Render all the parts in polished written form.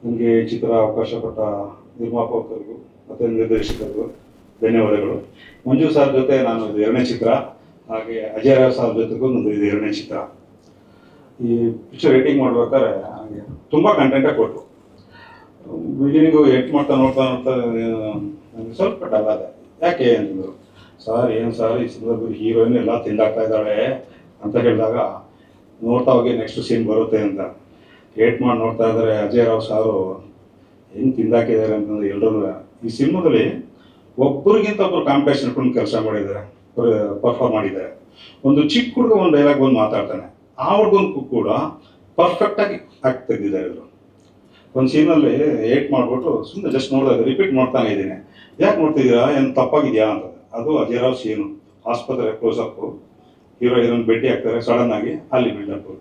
ನನಗೆ ಚಿತ್ರ ಅವಕಾಶ ಕೊಟ್ಟ ನಿರ್ಮಾಪಕರಿಗೂ ಮತ್ತು ನಿರ್ದೇಶಕರಿಗೂ ಧನ್ಯವಾದಗಳು. ಮಂಜು ಸರ್ ಜೊತೆ ನಾನು ಇದು ಎರಡನೇ ಚಿತ್ರ, ಹಾಗೆ ಅಜಯ್ ರಾವ್ ಸರ್ ಜೊತೆಗೂ ನಂದು ಇದು ಎರಡನೇ ಚಿತ್ರ. ಈ ಪಿಕ್ಚರ್ ರೇಟಿಂಗ್ ಮಾಡ್ಬೇಕಾದ್ರೆ ಹಾಗೆ ತುಂಬ ಕಂಟೆಂಟೇ ಕೊಟ್ಟರು. ಬಿಗಿನಿಂಗು ಎಟ್ ನೋಡ್ತಾ ನನಗೆ ಸ್ವಲ್ಪ ಡಲ್ ಆದ. ಯಾಕೆ ಅಂತಂದರು, ಸರ್ ಏನು ಸರ್ ಈ ಸಿನಿಮಾದಲ್ಲಿ ಹೀರೋಯಿನ್ ಎಲ್ಲ ತಿಂದಾಗ್ತಾ ಇದ್ದಾಳೆ ಅಂತ ಹೇಳಿದಾಗ, ನೋಡ್ತಾ ಹೋಗಿ ನೆಕ್ಸ್ಟ್ ಸೀನ್ ಬರುತ್ತೆ ಅಂತ ಏಟ್ ಮಾಡಿ ನೋಡ್ತಾ ಇದ್ದಾರೆ. ಅಜಯ್ ರಾವ್ ಸಾರು ಹೆಂಗೆ ತಿಂದಾಕಿದ್ದಾರೆ ಅಂತಂದ್ರೆ ಎಲ್ಲರೂ ಈ ಸಿನಿಮಾದಲ್ಲಿ ಒಬ್ಬರಿಗಿಂತ ಒಬ್ಬರು ಕಾಂಪಿಟೇಷನ್ ಇಟ್ಕೊಂಡು ಕೆಲಸ ಮಾಡಿದ್ದಾರೆ, ಪರ್ಫಾರ್ಮ್ ಮಾಡಿದ್ದಾರೆ. ಒಂದು ಚಿಕ್ಕ ಹುಡುಗ ಒಂದು ಡೈಲಾಗ್ ಬಂದು ಮಾತಾಡ್ತಾನೆ, ಆ ಹುಡುಗನಿಗೂ ಕೂಡ ಪರ್ಫೆಕ್ಟಾಗಿ ಆಕ್ಟ್ ತೆಗೆದಿದ್ದಾರೆ ಇವರು. ಒಂದು ಸೀನಲ್ಲಿ ಏಟ್ ಮಾಡಿಬಿಟ್ಟು ಸುಮ್ಮನೆ ಜಸ್ಟ್ ನೋಡಿದಾಗ ರಿಪೀಟ್ ಮಾಡ್ತಾನೆ ಇದ್ದೀನಿ, ಯಾಕೆ ನೋಡ್ತಿದ್ದೀರಾ, ಏನು ತಪ್ಪಾಗಿದೆಯಾ ಅಂತ. ಅದು ಅಜಯ್ ರಾವ್ ಸೀನು, ಆಸ್ಪತ್ರೆ ಕ್ಲೋಸಪ್ಪು, ಹೀರೋ ಹೀರೋನ್ ಭೇಟಿ ಆಗ್ತಾರೆ ಸಡನ್ ಆಗಿ, ಅಲ್ಲಿ ಬಿಲ್ಡಪ್.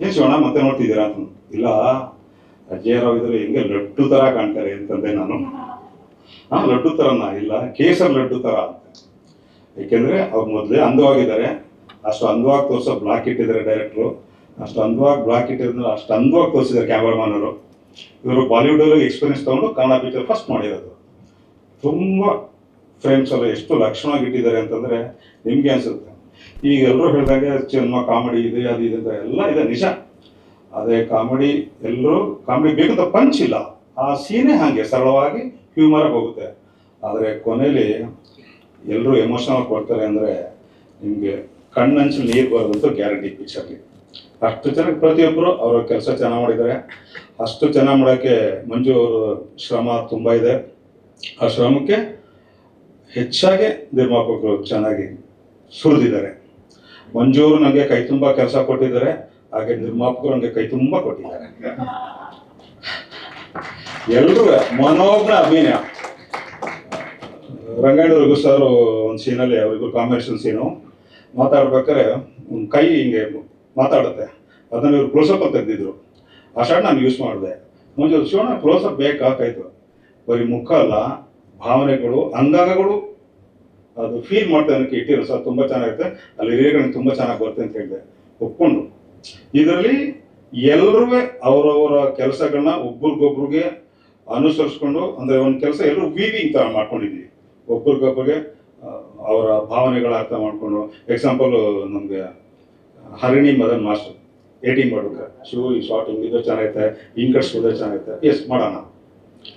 ಏನು ಶಿವಣ್ಣ ಮತ್ತೆ ನೋಡ್ತಿದ್ದೀರಾ ಅಂತ. ಇಲ್ಲ, ಅಜಯ್ ರಾವ್ ಇದ್ರೆ ಹೆಂಗೆ ಲಡ್ಡು ಥರ ಕಾಣ್ತಾರೆ ಅಂತಂದೆ ನಾನು. ಲಡ್ಡು ಥರನ, ಇಲ್ಲ ಕೇಸರ್ ಲಡ್ಡು ಥರ ಅಂತ. ಏಕೆಂದರೆ ಅವ್ರು ಮೊದಲೇ ಅಂದವಾಗಿದ್ದಾರೆ, ಅಷ್ಟು ಅಂದವಾಗಿ ತೋರಿಸೋ ಬ್ಲಾಕ್ ಇಟ್ಟಿದ್ದಾರೆ ಡೈರೆಕ್ಟ್ರು, ಅಷ್ಟು ಅಂದವಾಗಿ ಬ್ಲಾಕ್ ಇಟ್ಟಿದ್ರೆ ಅಷ್ಟು ಅಂದವಾಗಿ ತೋರಿಸಿದ್ದಾರೆ ಕ್ಯಾಮ್ರಾಮನ್ ಅವರು. ಇವರು ಬಾಲಿವುಡಲ್ಲಿ ಎಕ್ಸ್ಪೀರಿಯನ್ಸ್ ತೊಗೊಂಡು ಕನ್ನಡ ಪಿಕ್ಚರ್ ಫಸ್ಟ್ ಮಾಡಿರೋದು. ತುಂಬ ಫ್ರೇಮ್ಸ್ ಎಲ್ಲ ಎಷ್ಟು ಲಕ್ಷಣವಾಗಿ ಇಟ್ಟಿದ್ದಾರೆ ಅಂತಂದರೆ ನಿಮಗೆ ಅನಿಸುತ್ತೆ. ಈಗ ಎಲ್ಲರೂ ಹೇಳಿದಾಗೆ ಸಿನಿಮಾ ಕಾಮಿಡಿ ಇದೆ, ಅದು ಇದೆ ಅಂತ ಎಲ್ಲ ಇದೆ, ನಿಜ. ಅದೇ ಕಾಮಿಡಿ, ಎಲ್ಲರೂ ಕಾಮಿಡಿ ಬೇಕಂತ ಪಂಚ್ ಇಲ್ಲ, ಆ ಸೀನೇ ಹಾಗೆ ಸರಳವಾಗಿ ಹ್ಯೂಮರಾಗಿ ಹೋಗುತ್ತೆ. ಆದರೆ ಕೊನೆಯಲ್ಲಿ ಎಲ್ಲರೂ ಎಮೋಷನಲ್ ಕೊಡ್ತಾರೆ ಅಂದರೆ ನಿಮಗೆ ಕಣ್ಣಂಚಲ್ಲಿ ನೀರು ಬರೋದಂತೂ ಗ್ಯಾರಂಟಿ ಪಿಕ್ಚರ್ಲಿ. ಅಷ್ಟು ಚೆನ್ನಾಗಿ ಪ್ರತಿಯೊಬ್ಬರು ಅವರ ಕೆಲಸ ಚೆನ್ನಾಗಿ ಮಾಡಿದ್ದಾರೆ. ಅಷ್ಟು ಚೆನ್ನಾಗಿ ಮಾಡೋಕ್ಕೆ ಮಂಜು ಅವರು ಶ್ರಮ ತುಂಬ ಇದೆ. ಆ ಶ್ರಮಕ್ಕೆ ಹೆಚ್ಚಾಗಿ ನಿರ್ಮಾಪಕರು ಚೆನ್ನಾಗಿ ಸುರಿದಿದ್ದಾರೆ. ಮಂಜು ಅವರು ನನಗೆ ಕೈ ತುಂಬ ಕೆಲಸ ಕೊಟ್ಟಿದ್ದಾರೆ, ಹಾಗೆ ನಿರ್ಮಾಪಕರು ನನಗೆ ಕೈ ತುಂಬ ಕೊಟ್ಟಿದ್ದಾರೆ. ಎಲ್ಲರೂ ಮನೋಜ್ಞ ಅಭಿನಯ. ರಂಗಾಯಣ ರಘು ಸರ್ ಒಂದು ಸೀನಲ್ಲಿ, ಅವರಿಗೂ ಕಾಂಬಿನೇಷನ್ ಸೀನು, ಮಾತಾಡ್ಬೇಕಾದ್ರೆ ಕೈ ಹಿಂಗೆ ಮಾತಾಡುತ್ತೆ, ಅದನ್ನು ಇವರು ಕ್ಲೋಸಪ್ ಅಂತ ತೆಗೆದಿದ್ರು. ಆ ಶಾರ್ಟ್ ನಾನು ಯೂಸ್ ಮಾಡಿದೆ. ಮಂಜು ಶಿವಣ್ಣ ಕ್ಲೋಸಪ್ ಬೇಕಾಯ್ತು, ಬರೀ ಮುಖ ಅಲ್ಲ, ಭಾವನೆಗಳು, ಅಂಗಾಂಗಗಳು ಅದು ಫೀಲ್ ಮಾಡ್ತಾನೆ ಇಟ್ಟಿರೋ ಸರ್, ತುಂಬ ಚೆನ್ನಾಗಿರುತ್ತೆ, ಅಲ್ಲಿ ಹಿರಿಯಗಳಿಗೆ ತುಂಬ ಚೆನ್ನಾಗಿ ಬರುತ್ತೆ ಅಂತ ಹೇಳಿದೆ. ಒಪ್ಕೊಂಡು ಇದರಲ್ಲಿ ಎಲ್ಲರೂ ಅವರವರ ಕೆಲಸಗಳನ್ನ ಒಬ್ರಿಗೊಬ್ರಿಗೆ ಅನುಸರಿಸ್ಕೊಂಡು, ಅಂದರೆ ಒಂದು ಕೆಲಸ ಎಲ್ಲರೂ ವೀವಿಂಗ್ ಥರ ಮಾಡ್ಕೊಂಡಿದ್ದೀವಿ, ಒಬ್ರಿಗೊಬ್ರಿಗೆ ಅವರ ಭಾವನೆಗಳ ಅರ್ಥ ಮಾಡಿಕೊಂಡು. ಎಕ್ಸಾಂಪಲ್ ನಮಗೆ ಹರಿಣಿ ಮದನ್ ಮಾಸ್ಟರ್ ಏಟಿಂಗ್ ಮಾಡ್ಬೇಕಾರೆ, ಶಿವ ಈ ಶಾರ್ಟ್ ಹಿಂಗಿದ್ರೆ ಚೆನ್ನಾಗೈತೆ, ಹಿಂಗೆ ಕಟ್ಸ್ಬೋದೇ ಚೆನ್ನಾಗೈತೆ, ಎಸ್ ಮಾಡೋಣ.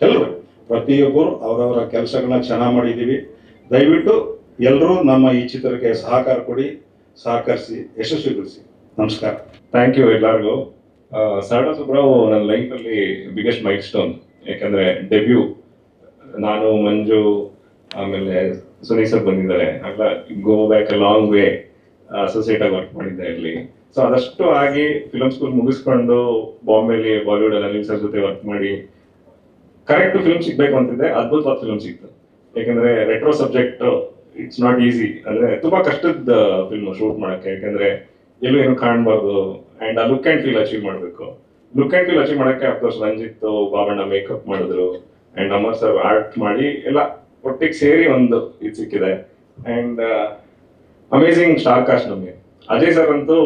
ಎಲ್ಲರೂ ಪ್ರತಿಯೊಬ್ಬರು ಅವರವರ ಕೆಲಸಗಳನ್ನ ಚೆನ್ನಾಗಿ ಮಾಡಿದ್ದೀವಿ. ದಯವಿಟ್ಟು ಎಲ್ಲರೂ ನಮ್ಮ ಈ ಚಿತ್ರಕ್ಕೆ ಸಹಕಾರ ಕೊಡಿ, ಸಹಕರಿಸಿ, ಯಶಸ್ವಿಗೊಳಿಸಿ. ನಮಸ್ಕಾರ. ಥ್ಯಾಂಕ್ ಯು ಎಲ್ಲರಿಗೂ. ಸರ್ದಾರ್ ಸುಬ್ರಾವ್ ನನ್ನ ಲೈಫಲ್ಲಿ ಬಿಗ್ಗೆಸ್ಟ್ ಮೈಲ್ ಸ್ಟೋನ್. ಯಾಕಂದರೆ ಡೆಬ್ಯೂ ನಾನು, ಮಂಜು, ಆಮೇಲೆ ಸುನೀಲ್ ಸರ್ ಬಂದಿದ್ದಾರೆ, ಅಲ್ಲ go back a long way, associate ಆಗಿ ವರ್ಕ್ ಮಾಡಿದ್ದೆ ಇಲ್ಲಿ. ಸೊ ಅದಷ್ಟು ಆಗಿ ಫಿಲಮ್ ಸ್ಕೂಲ್ ಮುಗಿಸ್ಕೊಂಡು ಬಾಂಬೆಲಿ ಬಾಲಿವುಡಲ್ಲಿ ಅನಿಲ್ ಸರ್ ಜೊತೆ ವರ್ಕ್ ಮಾಡಿ ಕರೆಕ್ಟ್ ಫಿಲ್ಮ್ ಸಿಗ್ಬೇಕು ಅಂತಿದ್ದೆ. ಅದ್ಭುತವಾದ ಫಿಲ್ಮ್ ಸಿಕ್ತು. ಯಾಕಂದ್ರೆ retro subject, it's not easy, ಅಂದ್ರೆ ತುಂಬಾ ಕಷ್ಟದ ಫಿಲ್ಮ್ ಶೂಟ್ ಮಾಡಕ್ಕೆ. ಯಾಕಂದ್ರೆ ಎಲ್ಲೂ ಏನು ಕಾಣಬಾರ್ದು, ಅಂಡ್ ಆ ಲುಕ್ ಅಂಡ್ ಫೀಲ್ ಅಚೀವ್ ಮಾಡಬೇಕು. ಲುಕ್ ಅಂಡ್ ಫೀಲ್ ಅಚೀವ್ ಮಾಡಕ್ಕೆ ಅಫ್ಕೋರ್ಸ್ ರಂಜಿತ್ ಬಾಬಣ್ಣ ಮೇಕಪ್ ಮಾಡಿದ್ರು, ಅಂಡ್ ಅಮರ್ ಸರ್ ಆರ್ಟ್ ಮಾಡಿ ಎಲ್ಲ ಒಟ್ಟಿಗೆ ಸೇರಿ ಒಂದು ಇದು ಸಿಕ್ಕಿದೆ. ಅಂಡ್ ಅಮೇಸಿಂಗ್ ಸ್ಟಾರ್ ಕಾಸ್ಟ್ ನಮಗೆ. ಅಜಯ್ ಸರ್ ಅಂತೂ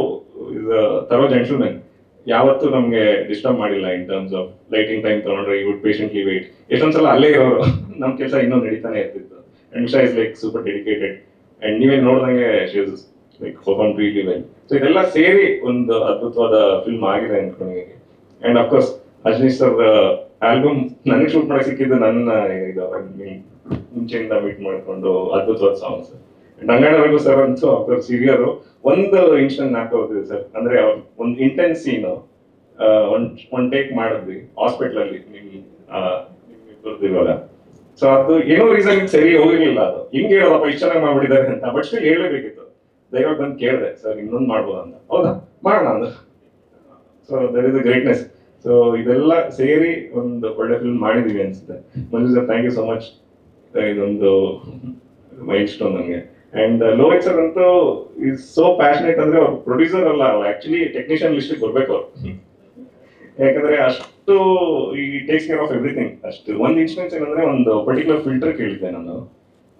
ಇಸ್ ಥರೋ ಜೆಂಟಲ್ಮನ್, ಯಾವತ್ತೂ ನಮಗೆ ಡಿಸ್ಟರ್ಬ್ ಮಾಡಿಲ್ಲ in terms of lighting time ತಗೊಂಡ್ರೆ ಈ ವುಡ್ ಪೇಷಂಟ್ಲಿ ವೇಟ್. ಎಷ್ಟೊಂದ್ಸಲ ಅಲ್ಲೇ ಇರೋರು, ನಮ್ಮ ಕೆಲಸ ಇನ್ನೂ ನಡೀತಾನೆ ಇರ್ತಿತ್ತು. And Usha is like super dedicated, and ನೀವೇ ನೋಡ್ದಂಗೆ she is like perform really well. So ಇದೆಲ್ಲ ಸೇರಿ ಒಂದು ಅದ್ಭುತವಾದ ಫಿಲ್ಮ್ ಆಗಿದೆ ಅನ್ಕೊಂಡಿದ್ದೀನಿ. And of course Ajaneesh sir album ನನಗೆ ಶೂಟ್ ಮಾಡಕ್ಕೆ ಸಿಕ್ಕಿದ್ದು ನನ್ನ ಇದು ಮುಂಚೆಯಿಂದ ಮೀಟ್ ಮಾಡಿಕೊಂಡು ಅದ್ಭುತವಾದ ಸಾಂಗ್ಸ್. ರಂಗಾಯಣ ರಘು ಸರ್ ಅಂತೂ ಅಫ್ಕೋರ್ಸ್ ಹಿರಿಯರು. ಒಂದು ಇನ್ಸಿಡೆಂಟ್ ನಾಲ್ಕು ಹೋಗ್ತಿದೆ ಸರ್, ಅಂದ್ರೆ ಅವ್ರು ಒಂದು ಇಂಟೆನ್ಸ್ ಸೀನು ಒಂದ್ ಟೇಕ್ ಮಾಡಿದ್ವಿ ಹಾಸ್ಪಿಟಲ್ ಅಲ್ಲಿ ಇವಾಗ. ಸೊ ಅದು ಏನೋ ರೀಸನ್ ಸರಿ ಹೋಗಿರ್ಲಿಲ್ಲ, ಅದು ಹಿಂಗೆ ಹೇಳೋದಪ್ಪ ಇಷ್ಟು ಚೆನ್ನಾಗಿ ಮಾಡ್ಬಿಟ್ಟಿದ್ದಾರೆ ಅಂತ. But still ಹೇಳಲೇಬೇಕಿತ್ತು. ದಯವಾಗಿ ಬಂದು ಕೇಳಿದೆ, ಸರ್ ಇನ್ನೊಂದು ಮಾಡ್ಬೋದು ಅಂತ. ಹೌದಾ, ಮಾಡೋಣ ಅಂದ. So that is a greatness. So ಇದೆಲ್ಲ ಸೇರಿ ಒಂದು ಒಳ್ಳೆ ಫಿಲ್ಮ್ ಮಾಡಿದೀವಿ ಅನ್ಸುತ್ತೆ. Manju sir, thank you so much. ಇದೊಂದು ಮೈಲ್ ಸ್ಟೋನ್ ನನಗೆ. ಅಂಡ್ ಲೋಹಿತ್ ಸರ್ ಅಂತೂ ಈಸ್ ಸೋ ಪ್ಯಾಷನೇಟ್, ಅಂದ್ರೆ ಅವ್ರು ಪ್ರೊಡ್ಯೂಸರ್ ಅಲ್ಲ, ಅವ್ರು ಆಕ್ಚುಲಿ ಟೆಕ್ನಿಷಿಯನ್ ಲಿಸ್ಟ್ ಬರ್ಬೇಕು ಅವ್ರು. ಯಾಕಂದ್ರೆ ಅಷ್ಟು ಈ ಟೇಕ್ಸ್ ಕೇರ್ ಆಫ್ ಎವ್ರಿಥಿಂಗ್. ಅಷ್ಟು ಒಂದು ಇನ್ಸಿಡೆನ್ಸ್ ಏನಂದ್ರೆ, ಒಂದು ಪರ್ಟಿಕ್ಯುಲರ್ ಫಿಲ್ಟರ್ ಕೇಳಿದ್ದೆ ನಾನು,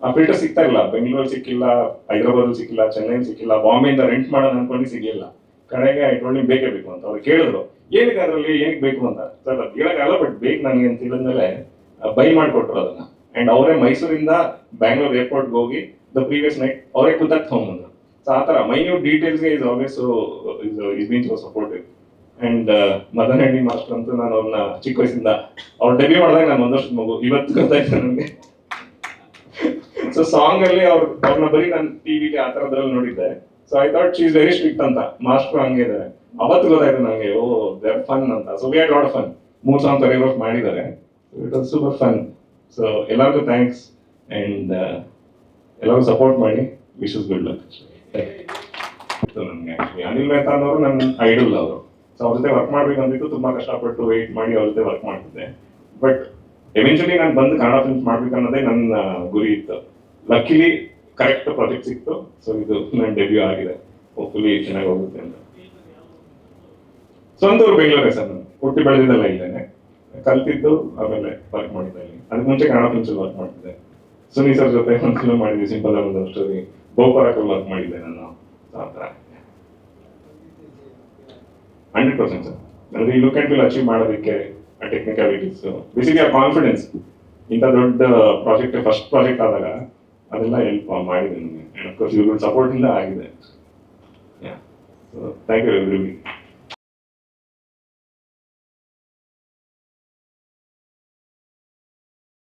ಆ ಫಿಲ್ಟರ್ ಸಿಗ್ತಾ ಇಲ್ಲ. ಬೆಂಗಳೂರಲ್ಲಿ ಸಿಕ್ಕಿಲ್ಲ, ಹೈದರಾಬಾದ್ ಸಿಕ್ಕಿಲ್ಲ, ಚೆನ್ನೈಲಿ ಸಿಕ್ಕಿಲ್ಲ, ಬಾಂಬೆಯಿಂದ ರೆಂಟ್ ಮಾಡೋಣ ಅನ್ಕೊಂಡು ಸಿಗ್ಲಿಲ್ಲ. ಕಡೆಗೆ ಐಟೊಳ್ಳಿ ಬೇಕೇ ಬೇಕು ಅಂತ ಅವ್ರು ಕೇಳಿದ್ರು ಏನಕ್ಕೆ ಅದರಲ್ಲಿ ಏನಕ್ಕೆ ಬೇಕು ಅಂತ. ಸರ್ ಅದು ಹೇಳಕ್ಕಾಗಲ್ಲ, ಬಟ್ ಬೇಕು ನನಗೆ ಅಂತ ಹೇಳಿದ್ಮೇಲೆ ಬೈ ಮಾಡಿಕೊಟ್ರು ಅದನ್ನ. ಅಂಡ್ ಅವರೇ ಮೈಸೂರಿಂದ ಬ್ಯಾಂಗ್ಳೂರ್ ಏರ್ಪೋರ್ಟ್ಗೆ ಹೋಗಿ ದ ಪ್ರೀವಿಯಸ್ ನೈಟ್ ಅವರೇ ಕೂತಾಕ್ ತಗೊಂಡ್ಬಂದ್ರು. ಸೊ ಆ ಥರ ಮೈನ್ಯೂಟ್ ಡೀಟೇಲ್ಸ್ಗೆ is always is been so supportive. And Madan ಹೆಣ್ಣಿ ಮಾಸ್ಟರ್ ಅಂತೂ ನಾನು ಅವ್ರನ್ನ ಚಿಕ್ಕ ವಯಸ್ಸಿಂದ ಅವ್ರು ಡೆಬ್ಯೂ ಮಾಡಿದಾಗ ನಾನು 1 ವರ್ಷದ ಮಗು, ಇವತ್ತು ಗೊತ್ತಾಯ್ತು ನನಗೆ. ಸೊ ಸಾಂಗ್ ಅಲ್ಲಿ ಅವ್ರನ್ನ ಬರೀ ನಾನು ಟಿವಿಲಿ ಆ ಥರದ್ರಲ್ಲಿ ನೋಡಿದ್ದೆ. So I thought she is very strict ಅಂತ, ಮಾಸ್ಟರ್ ಹಂಗೆ ಇದ್ದಾರೆ. ಅವತ್ತು ಗೊತ್ತಾಯ್ತು ನನಗೆ, ಓ ದೇರ್ ಫನ್ ಅಂತ. So we had lot of fun. 3 song choreograph ಮಾಡಿದ್ದಾರೆ. It was super fun. So ಎಲ್ಲರಿಗೂ ಥ್ಯಾಂಕ್ಸ್ ಅಂಡ್ ಎಲ್ಲರಿಗೂ ಸಪೋರ್ಟ್ ಮಾಡಿ. Wish us good luck. ನನಗೆ ಆಕ್ಚುಲಿ ಅನಿಲ್ ಮೆಹ್ತಾನ್ ಅವರು ನನ್ನ ಐಡಲ್ ಅವರು. ಸೊ ಅವ್ರ ಜೊತೆ ವರ್ಕ್ ಮಾಡ್ಬೇಕಂತಿತ್ತು, ತುಂಬಾ ಕಷ್ಟಪಟ್ಟು ವೆಯ್ಟ್ ಮಾಡಿ ಅವ್ರ ಜೊತೆ ವರ್ಕ್ ಮಾಡ್ತಿದ್ದೆ. ಬಟ್ ಎವೆನ್ಚುಲಿ ನಾನು ಬಂದು ಕನ್ನಡ ಫಿಲ್ಮ್ಸ್ ಮಾಡ್ಬೇಕನ್ನೋದೇ ನನ್ನ ಗುರಿ ಇತ್ತು. ಲಕ್ಕಿಲಿ ಕರೆಕ್ಟ್ ಪ್ರಾಜೆಕ್ಟ್ ಸಿಕ್ತು. ಸೊ ಇದು ನನ್ನ ಡೆಬ್ಯೂ ಆಗಿದೆ. ಹೋಪ್ಫುಲಿ ಚೆನ್ನಾಗಿ ಹೋಗುತ್ತೆ ಅಂತ. ಸ್ವಂತ ಊರು ಬೆಂಗಳೂರೇ ಸರ್, ನಾನು ಹುಟ್ಟಿ ಬೆಳೆದಿದ್ದೆಲ್ಲ ಇಲ್ಲೇನೆ, ಕಲ್ತಿದ್ದು ಆಮೇಲೆ ವರ್ಕ್ ಮಾಡಿದ್ದೆ ಇಲ್ಲಿ. ಅದಕ್ಕೆ ಮುಂಚೆ ಕನ್ನಡ ಫಿಲ್ಮ್ಸ್ ವರ್ಕ್ ಮಾಡ್ತಿದ್ದೆ. ಸುನಿ ಸರ್ ಜೊತೆ ಒಂದು ಫಿಲ್ಮ್ ಮಾಡಿದ್ವಿ, ಸಿಂಪಲ್ ಆಗಿ ಒಂದು ಸ್ಟೋರಿ. ಗೋಪುರಕ್ಕೆ ವರ್ಕ್ ಮಾಡಿದ್ದೆ ನಾನು. ಆ ಥರ 100% ಸರ್. ಅಂದ್ರೆ ಈ ಲುಕ್ ಅಂಡ್ ಫೀಲ್ ಅಚೀವ್ ಮಾಡೋದಕ್ಕೆ ಆ ಟೆಕ್ನಿಕಾಲಿಟೀಸ್, ಬೇಸಿಕ್ಲಿ ಆ ಕಾನ್ಫಿಡೆನ್ಸ್, ಇಂಥ ದೊಡ್ಡ ಪ್ರಾಜೆಕ್ಟ್ ಫಸ್ಟ್ ಪ್ರಾಜೆಕ್ಟ್ ಆದಾಗ ಅದೆಲ್ಲ ಹೆಲ್ಪ್ ಮಾಡಿದೆ ನನಗೆ. ಅಂಡ್ ಅಫ್ಕೋರ್ಸ್ ಇವ್ರ ಸಪೋರ್ಟ್ ಇಂದ ಆಗಿದೆ. Thank you every.